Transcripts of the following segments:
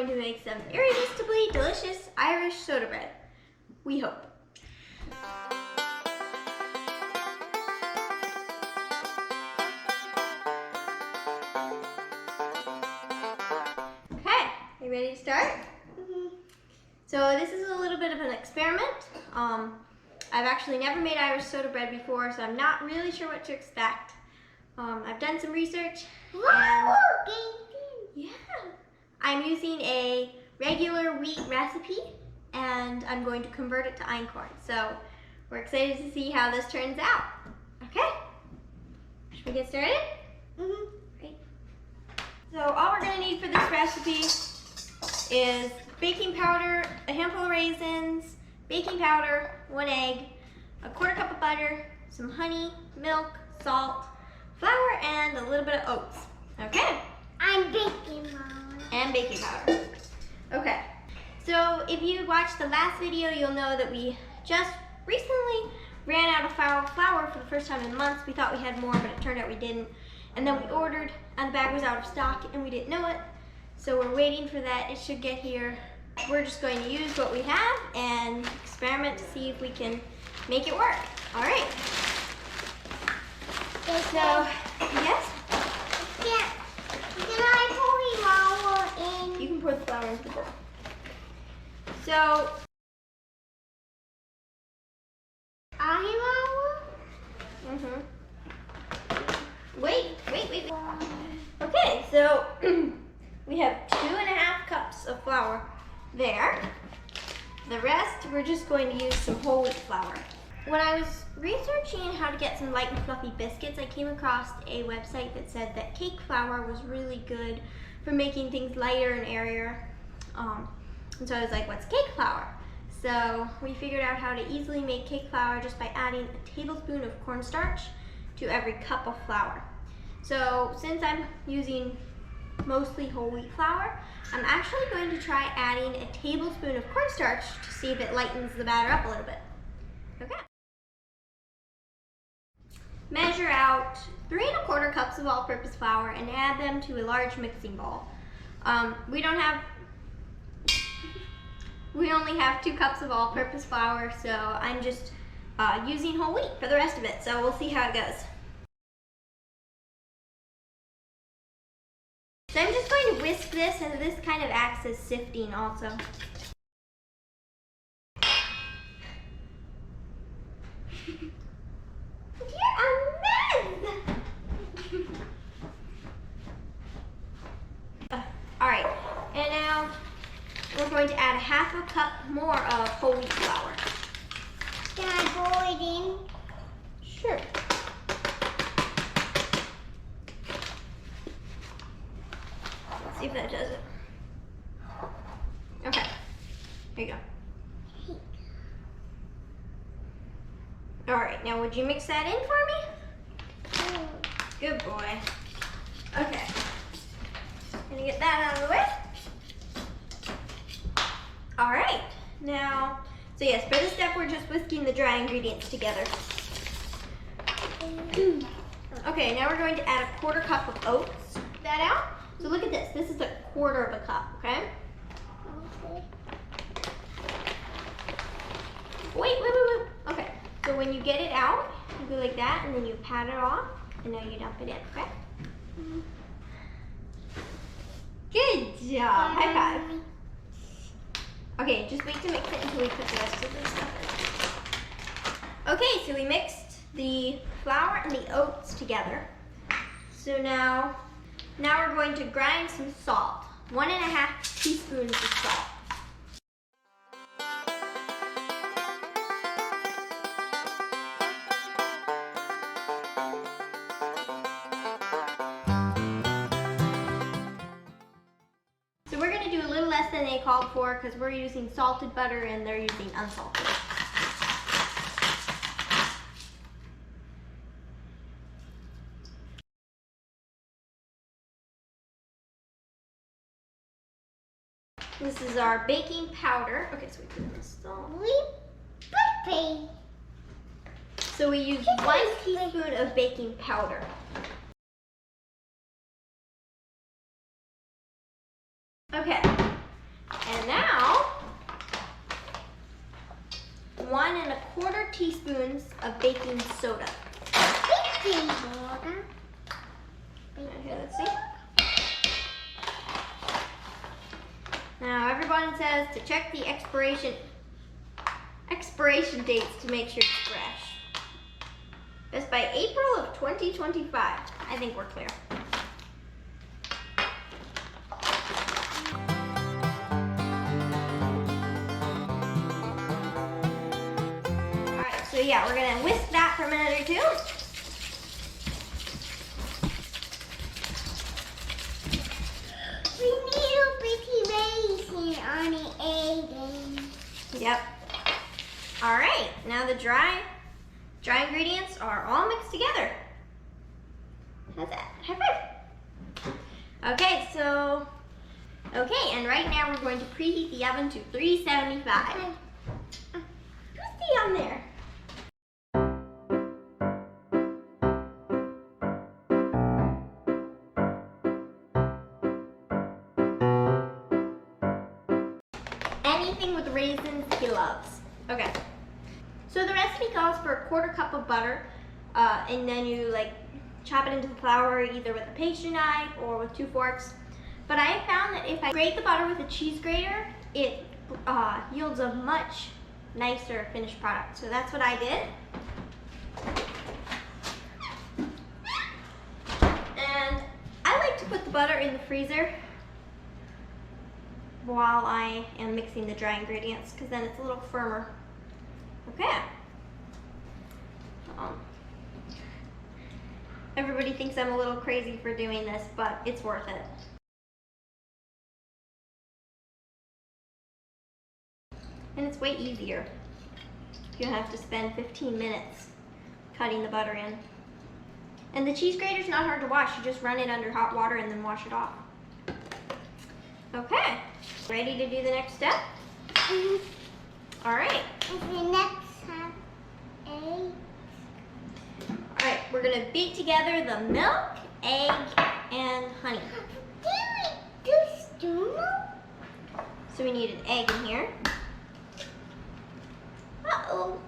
going to make some irresistibly delicious Irish soda bread. We hope. Okay, you ready to start? So this is a little bit of an experiment. I've actually never made Irish soda bread before, so I'm not really sure what to expect. I've done some research. And yeah, I'm using a regular wheat recipe, and I'm going to convert it to Einkorn. So we're excited to see how this turns out. Okay, should we get started? Great. So all we're going to need for this recipe is baking powder, a handful of raisins, baking powder, 1 egg, a 1/4 cup of butter, some honey, milk, salt, flour, and a little bit of oats. Okay? I'm baking powder. And baking powder. Okay. So if you watched the last video, you'll know that we just recently ran out of flour for the first time in months. We thought we had more, but it turned out we didn't. And then we ordered, and the bag was out of stock, and we didn't know it. So we're waiting for that. It should get here. We're just going to use what we have and experiment to see if we can make it work. All right. So, yes? Can I pour flour in? You can pour the flour into the bowl. So, Wait. Okay, so we have 2½ cups of flour there. The rest, we're just going to use some whole wheat flour. When I was researching how to get some light and fluffy biscuits, I came across a website that said that cake flour was really good for making things lighter and airier. And so I was like, what's cake flour? So we figured out how to easily make cake flour just by adding a tablespoon of cornstarch to every cup of flour. So since I'm using mostly whole wheat flour, I'm actually going to try adding a tablespoon of cornstarch to see if it lightens the batter up a little bit. Okay. Measure out 3 1/4 cups of all-purpose flour and add them to a large mixing bowl. We only have 2 cups of all-purpose flour, so I'm just using whole wheat for the rest of it. So we'll see how it goes. So I'm just going to whisk this, and this kind of acts as sifting also. You're a mess! All right, and now we're going to add 1/2 cup more of whole wheat flour. Can I pour it in? Sure. Let's see if that does it. Okay, here you go. All right, now would you mix that in for me? Good boy. Okay, gonna get that out of the way. All right, now, so yes, for this step, we're just whisking the dry ingredients together. Okay, now we're going to add a 1/4 cup of oats. That out. So look at this. This is a 1/4 cup, okay? Wait. Okay, so when you get it out, you go like that, and then you pat it off, and now you dump it in, okay? Good job. High five. Okay, just wait to mix it until we put the rest of the stuff in. Okay, so we mixed the flour and the oats together. So now we're going to grind some salt. 1½ teaspoons of salt. So we're going to do a little less than they called for because we're using salted butter and they're using unsalted. This is our baking powder. Okay, so we put this all. So we use 1 teaspoon of baking powder. Okay, 1¼ teaspoons of baking soda. Baking soda. Here, let's see. Now everyone says to check the expiration dates to make sure it's fresh. That's by April of 2025. I think we're clear. Alright, so yeah, we're gonna whisk that for a minute or two. We need a bitty raisin on the egg. Yep. All right, now the dry ingredients are all mixed together. How's that? High five. Okay, and right now we're going to preheat the oven to 375. Who's the on there? Anything with raisins he loves. Okay. So the recipe calls for 1/4 cup of butter, and then you like chop it into the flour either with a pastry knife or with 2 forks. But I found that if I grate the butter with a cheese grater, it yields a much nicer finished product. So that's what I did. And I like to put the butter in the freezer while I am mixing the dry ingredients, because then it's a little firmer. Okay. Everybody thinks I'm a little crazy for doing this, but it's worth it. And it's way easier. You don't have to spend 15 minutes cutting the butter in. And the cheese grater's not hard to wash. You just run it under hot water and then wash it off. Okay, ready to do the next step? All right. The next have egg. All right, we're gonna beat together the milk, egg, and honey. Did we do stew? So we need an egg in here. Uh-oh.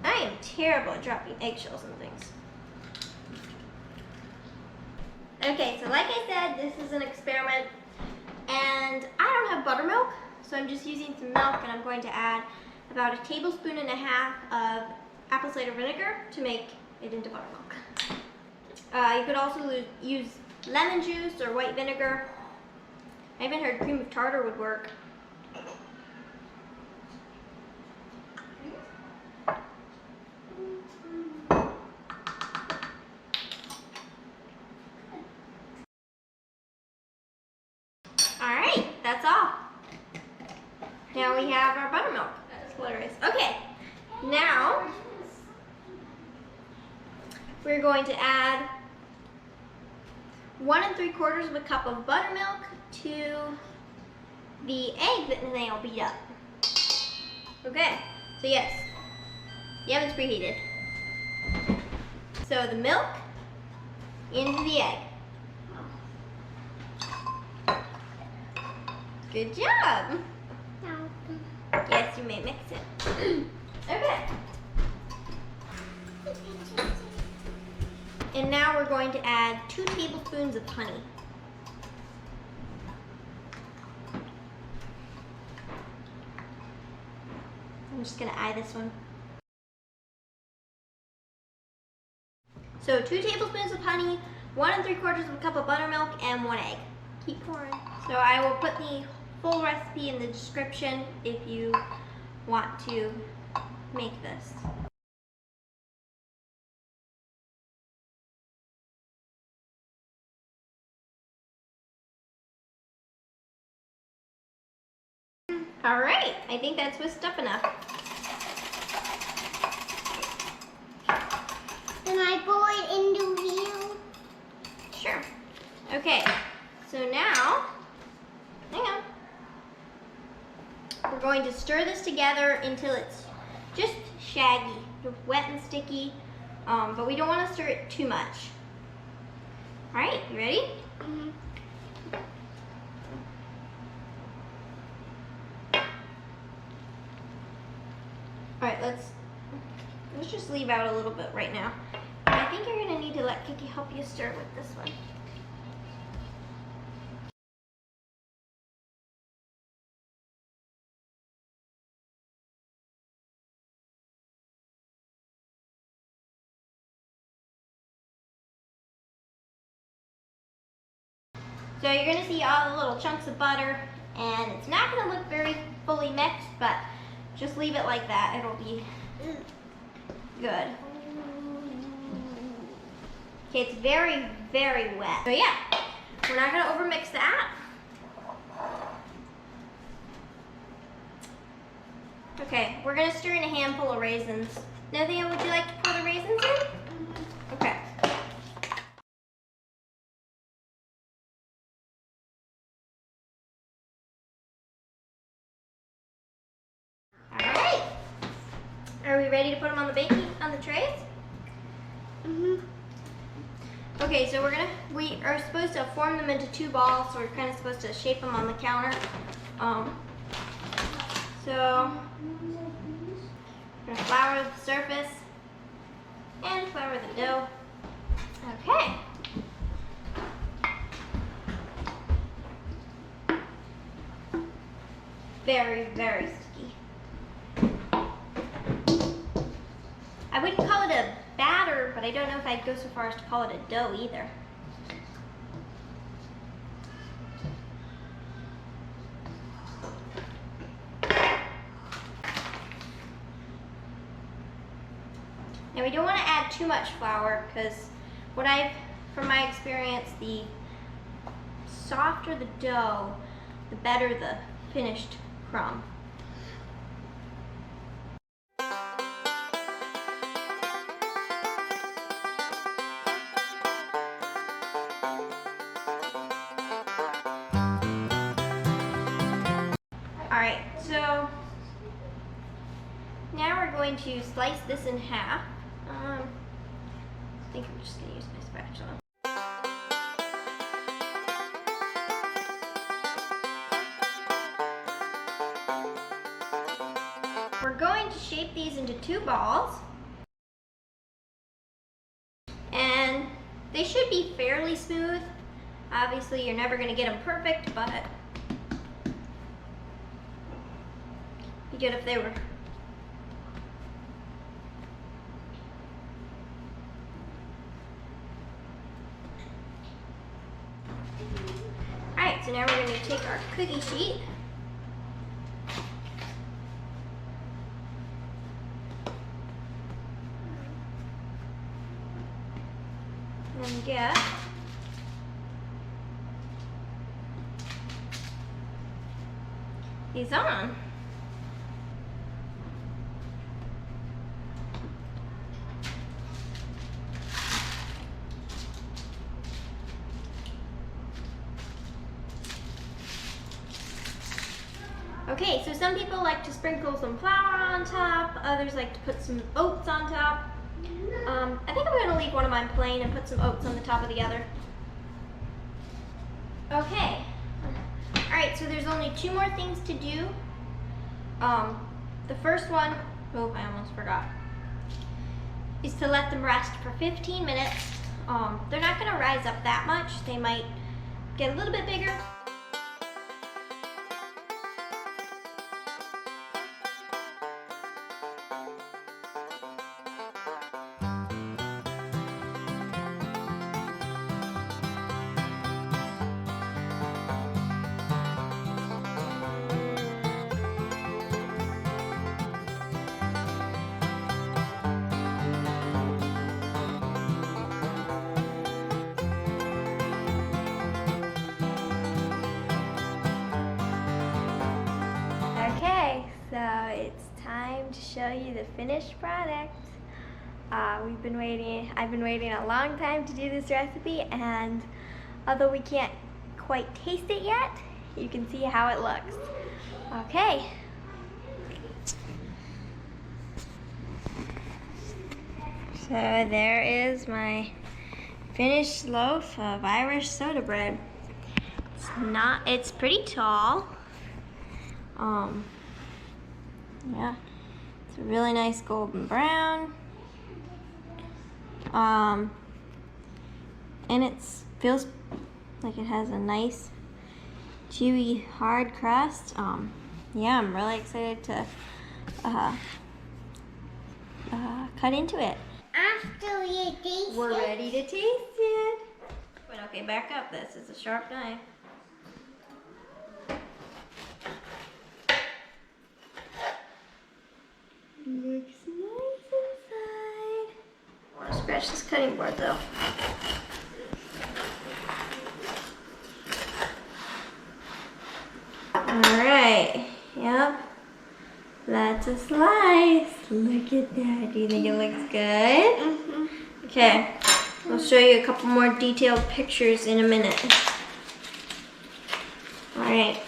I am terrible at dropping eggshells and things. Okay, so like I said, this is an experiment. And I don't have buttermilk, so I'm just using some milk, and I'm going to add about 1.5 tablespoons of apple cider vinegar to make it into buttermilk. You could also use lemon juice or white vinegar. I even heard cream of tartar would work. Alright, that's all. Now we have our buttermilk. That's hilarious. Okay, now we're going to add 1 3/4 cup of buttermilk to the egg that Nathaniel beat up. Okay, so yes, the oven's preheated. So the milk into the egg. Good job. Yes, you may mix it. Okay. And now we're going to add 2 tablespoons of honey. I'm just gonna eye this one. So 2 tablespoons of honey, 1 3/4 cup of buttermilk, and 1 egg. Keep pouring. So I will put the full recipe in the description if you want to make this. All right, I think that's whisked up enough. And I pour it into here. Sure. Okay, so now, hang on. We're going to stir this together until it's just shaggy, wet and sticky, but we don't want to stir it too much. All right, you ready? Mm-hmm. All right, just leave out a little bit right now. I think you're gonna need to let Kiki help you stir with this one. So you're gonna see all the little chunks of butter, and it's not gonna look very fully mixed, but just leave it like that. It'll be good. Okay, it's very, very wet. So yeah, we're not gonna overmix that. Okay, we're gonna stir in a handful of raisins. Nathaniel, would you like to pour the raisins in? Okay. Alright. Are we ready to put them on the trays? Okay, so we are supposed to form them into 2 balls, so we're kind of supposed to shape them on the counter. So we're gonna flour the surface and flour the dough. Okay. Very, very sticky. I wouldn't call it a batter, but I don't know if I'd go so far as to call it a dough either. Now we don't want to add too much flour because from my experience, the softer the dough, the better the finished crumb. Alright, so now we're going to slice this in half. I think I'm just going to use my spatula. We're going to shape these into 2 balls. And they should be fairly smooth. Obviously, you're never going to get them perfect, but it'd be good if they were. Alright, so now we're going to take our cookie sheet. And get these on. Okay, so some people like to sprinkle some flour on top, others like to put some oats on top. I think I'm going to leave one of mine plain and put some oats on the top of the other. Okay. Alright, so there's only 2 more things to do. The first one, oh, I almost forgot, is to let them rest for 15 minutes. They're not going to rise up that much. They might get a little bit bigger. Okay, so it's time to show you the finished product. I've been waiting a long time to do this recipe, and although we can't quite taste it yet, you can see how it looks. Okay. So there is my finished loaf of Irish soda bread. It's pretty tall. Yeah, it's a really nice golden brown. And it feels like it has a nice, chewy, hard crust. Yeah, I'm really excited to cut into it. After we taste We're it. ready to taste it. But okay, back up. This is a sharp knife. Looks nice inside. I want to scratch this cutting board though. Alright, yep. That's a slice. Look at that. Do you think it looks good? Mm-hmm. Okay, I'll show you a couple more detailed pictures in a minute. Alright,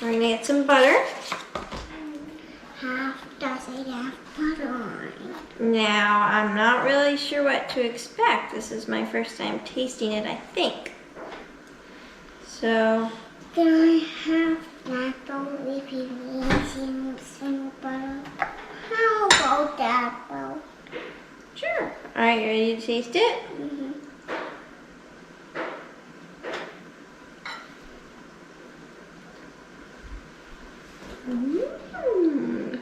we're gonna get some butter. Does it have butter on it? Now, I'm not really sure what to expect. This is my first time tasting it, I think. So, Can I have that with some butter? How about that though? sure. Alright, you ready to taste it? Mm-hmm. Mm.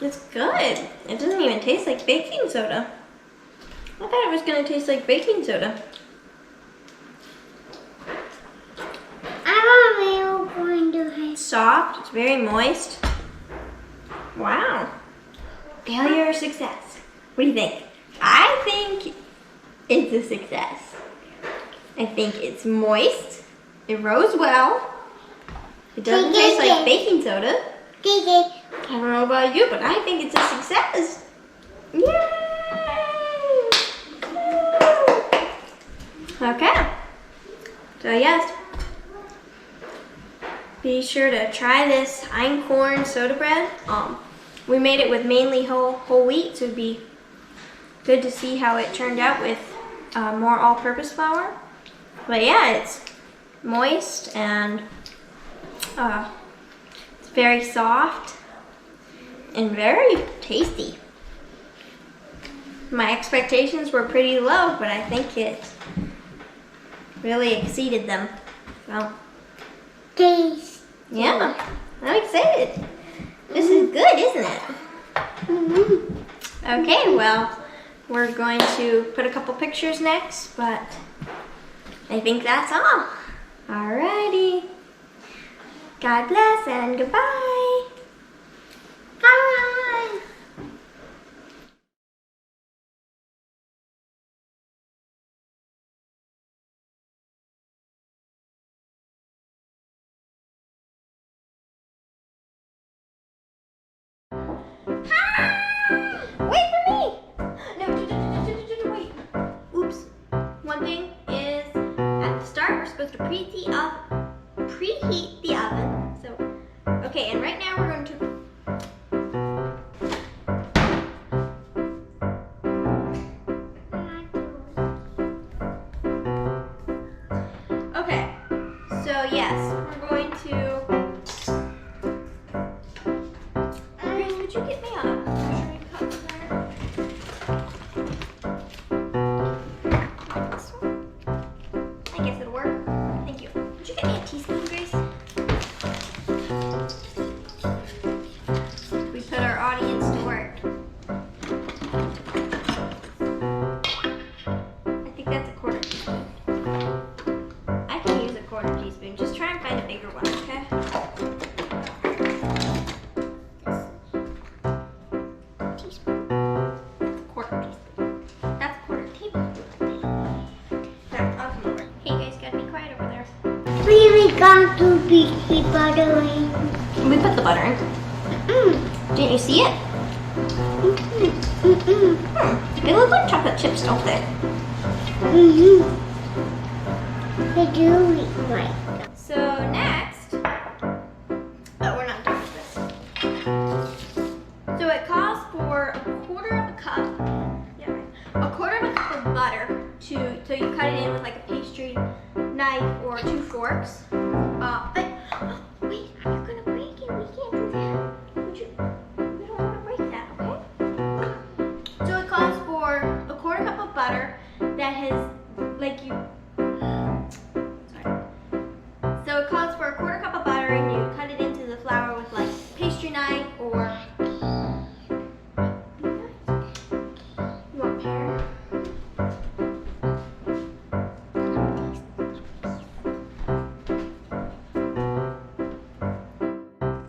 It's good. It doesn't even taste like baking soda. I thought it was gonna taste like baking soda. I'm going to have It's soft, it's very moist. Wow. Failure or success? What do you think? I think it's a success. I think it's moist. It rose well. It doesn't taste like baking soda. Gigi. I don't know about you, but I think it's a success. Yay! Okay. So yes, be sure to try this Einkorn soda bread. We made it with mainly whole wheat, so it'd be good to see how it turned out with more all-purpose flour. But yeah, it's moist and it's very soft and very tasty. My expectations were pretty low, but I think it really exceeded them. So, Taste. yeah, I'm excited. This is good, isn't it? Mm-hmm. Okay, well, we're going to put a couple pictures next, but I think that's all. Alrighty. God bless and goodbye. Bye. Wait for me! No, wait. Oops. One thing is, at the start, we're supposed to preheat the oven. So, okay, and right now we're going to. Okay, so yes, we're going to. Grace, would you get me a measuring cup there? This one? I guess it'll work. Thank you. Would you get me a teaspoon, Grace? We put our audience to work. I think that's a quarter teaspoon. I can use a quarter teaspoon. Just try and find a bigger one, okay? Teaspoon. That's a quarter teaspoon. That's a quarter tablespoon. There, I'll come over. Hey guys, gotta be quiet over there. We got to be buttering. We put the butter in. Didn't you see it? They look like chocolate chips, don't they? They do eat right. So next, we're not done with this. So it calls for a quarter of a cup. Yeah, right. A quarter of a cup of butter so you cut it in with like a pastry knife or 2 forks. Wait.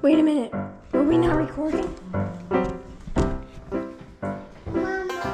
Wait a minute. Were we not recording? Mama.